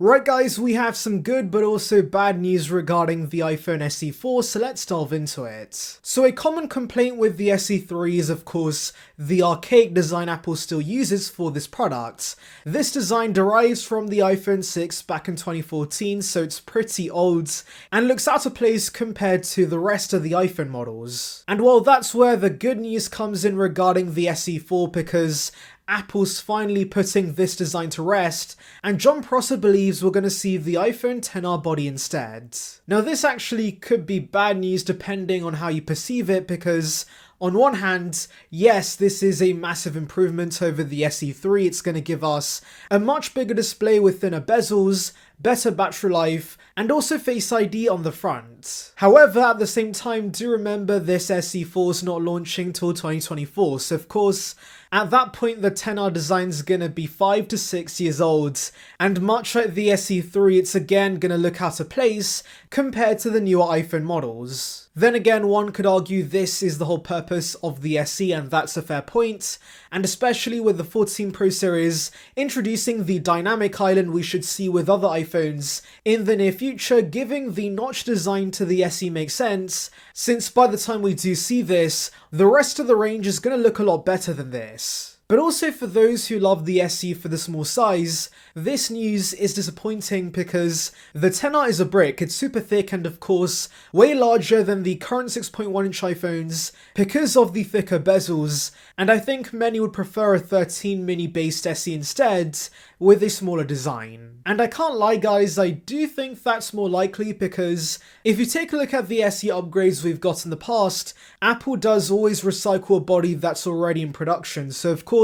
Right guys, we have some good but also bad news regarding the iPhone SE4, so let's delve into it. So a common complaint with the SE3 is of course the archaic design Apple still uses for this product. This design derives from the iPhone 6 back in 2014, so it's pretty old and looks out of place compared to the rest of the iPhone models. And well, that's where the good news comes in regarding the SE4, because Apple's finally putting this design to rest, and John Prosser believes we're going to see the iPhone XR body instead. Now this actually could be bad news depending on how you perceive it, because on one hand, yes, this is a massive improvement over the SE3. It's going to give us a much bigger display with thinner bezels, better battery life, and also Face ID on the front. However, at the same time, do remember this SE4 is not launching till 2024, so of course, at that point the XR design is going to be 5 to 6 years old, and much like the SE3, it's again going to look out of place compared to the newer iPhone models. Then again, one could argue this is the whole purpose of the SE, and that's a fair point, and especially with the 14 Pro series introducing the dynamic island we should see with other iPhones in the near future, giving the notch design to the SE makes sense, since by the time we do see this, the rest of the range is going to look a lot better than this. But also for those who love the SE for the small size, this news is disappointing because the XR is a brick. It's super thick and of course way larger than the current 6.1-inch iPhones because of the thicker bezels, and I think many would prefer a 13 mini based SE instead with a smaller design. And I can't lie guys, I do think that's more likely, because if you take a look at the SE upgrades we've got in the past, Apple does always recycle a body that's already in production, so of course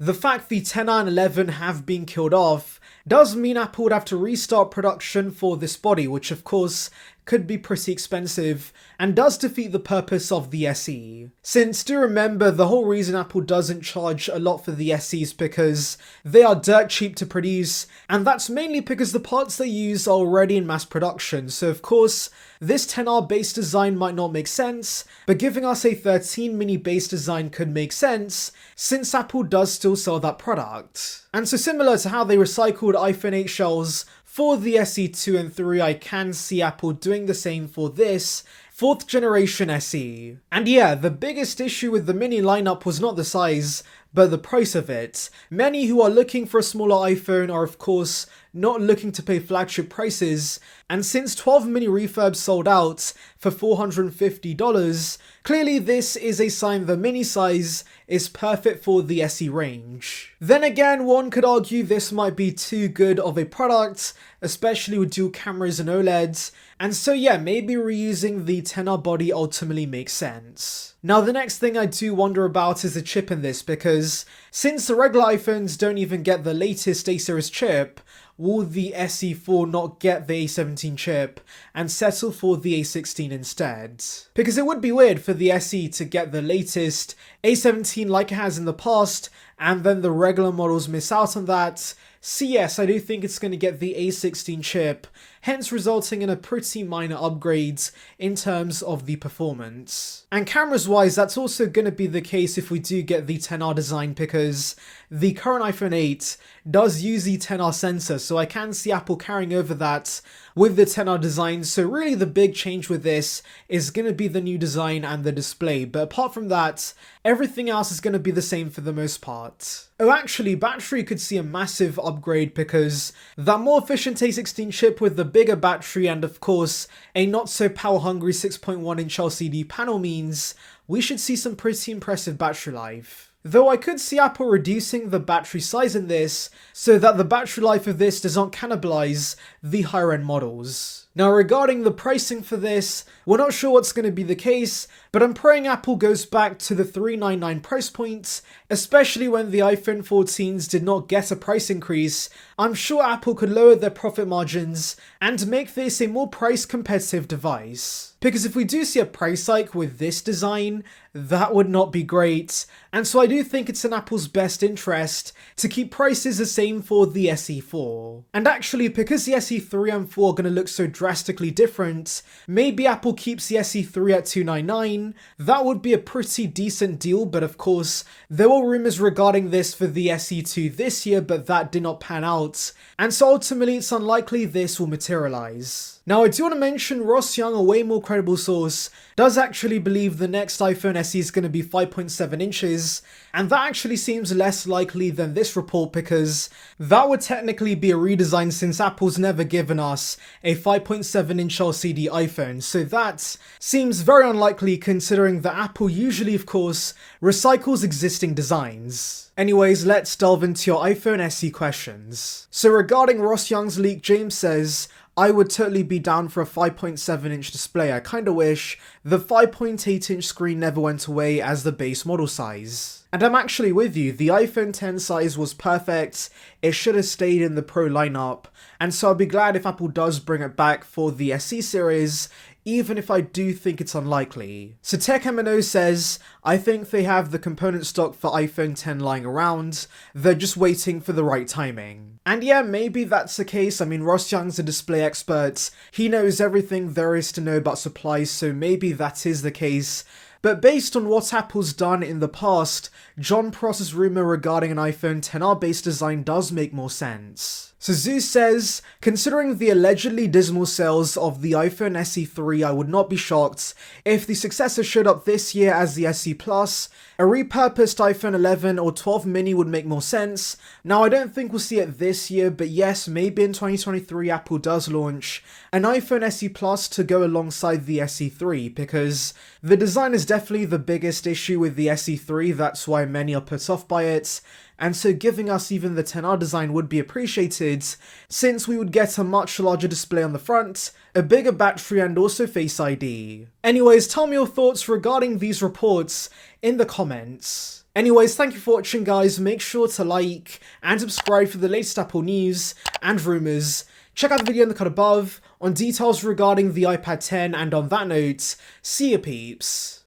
the fact the XR and 11 have been killed off does mean Apple would have to restart production for this body, which of course could be pretty expensive and does defeat the purpose of the SE. Since do remember, the whole reason Apple doesn't charge a lot for the SE is because they are dirt cheap to produce, and that's mainly because the parts they use are already in mass production, so of course this XR base design might not make sense, but giving us a 13 mini base design could make sense since Apple does still sell that product. And so similar to how they recycled iPhone 8 shells for the SE2 and 3, I can see Apple doing the same for this 4th generation SE. And yeah, the biggest issue with the mini lineup was not the size, but the price of it. Many who are looking for a smaller iPhone are of course not looking to pay flagship prices, and since 12 mini refurbs sold out for $450, clearly this is a sign the mini size is perfect for the SE range. Then again, one could argue this might be too good of a product, especially with dual cameras and OLEDs, and so yeah, maybe reusing the XR body ultimately makes sense. Now the next thing I do wonder about is the chip in this, because since the regular iPhones don't even get the latest A series chip, will the SE4 not get the A17 chip and settle for the A16 instead? Because it would be weird for the SE to get the latest A17 like it has in the past, and then the regular models miss out on that. So yes, I do think it's going to get the A16 chip, hence resulting in a pretty minor upgrade in terms of the performance. And cameras wise, that's also going to be the case if we do get the XR design, because the current iPhone 8 does use the XR sensor, so I can see Apple carrying over that with the XR design. So really the big change with this is going to be the new design and the display, but apart from that, everything else is going to be the same for the most part. Oh, actually, battery could see a massive upgrade, because that more efficient A16 chip with the bigger battery and of course a not so power hungry 6.1-inch LCD panel means we should see some pretty impressive battery life. Though I could see Apple reducing the battery size in this so that the battery life of this does not cannibalize the higher end models. Now regarding the pricing for this, we're not sure what's going to be the case, but I'm praying Apple goes back to the $399 price point, especially when the iPhone 14s did not get a price increase. I'm sure Apple could lower their profit margins and make this a more price competitive device. Because if we do see a price hike with this design, that would not be great, and so I do think it's in Apple's best interest to keep prices the same for the SE4. And actually, because the SE3 and 4 are going to look so drastically different, maybe Apple keeps the SE3 at $299. That would be a pretty decent deal, but of course, there will were rumours regarding this for the SE2 this year, but that did not pan out, and so ultimately it's unlikely this will materialise. Now I do want to mention Ross Young, a way more credible source, does actually believe the next iPhone SE is going to be 5.7 inches, and that actually seems less likely than this report because that would technically be a redesign since Apple's never given us a 5.7 inch LCD iPhone, so that seems very unlikely considering that Apple usually, of course, recycles existing designs. Anyways, let's delve into your iPhone SE questions. So regarding Ross Young's leak, James says, I would totally be down for a 5.7 inch display. I kinda wish the 5.8 inch screen never went away as the base model size. And I'm actually with you, the iPhone X size was perfect, it should have stayed in the Pro lineup, and so I'll be glad if Apple does bring it back for the SE series, even if I do think it's unlikely. So TechMNO says, I think they have the component stock for iPhone X lying around, they're just waiting for the right timing. And yeah, maybe that's the case. I mean, Ross Young's a display expert, he knows everything there is to know about supplies, so maybe that is the case. But based on what Apple's done in the past, John Prosser's rumour regarding an iPhone XR based design does make more sense. So Zeus says, considering the allegedly dismal sales of the iPhone SE3, I would not be shocked if the successor showed up this year as the SE Plus. A repurposed iPhone 11 or 12 mini would make more sense. Now I don't think we'll see it this year, but yes, maybe in 2023 Apple does launch an iPhone SE Plus to go alongside the SE3, because the design is definitely the biggest issue with the SE3, that's why many are put off by it. And so giving us even the XR design would be appreciated, since we would get a much larger display on the front, a bigger battery and also Face ID. Anyways, tell me your thoughts regarding these reports in the comments. Anyways, thank you for watching guys, make sure to like and subscribe for the latest Apple news and rumours. Check out the video in the card above on details regarding the iPad 10, and on that note, see ya peeps.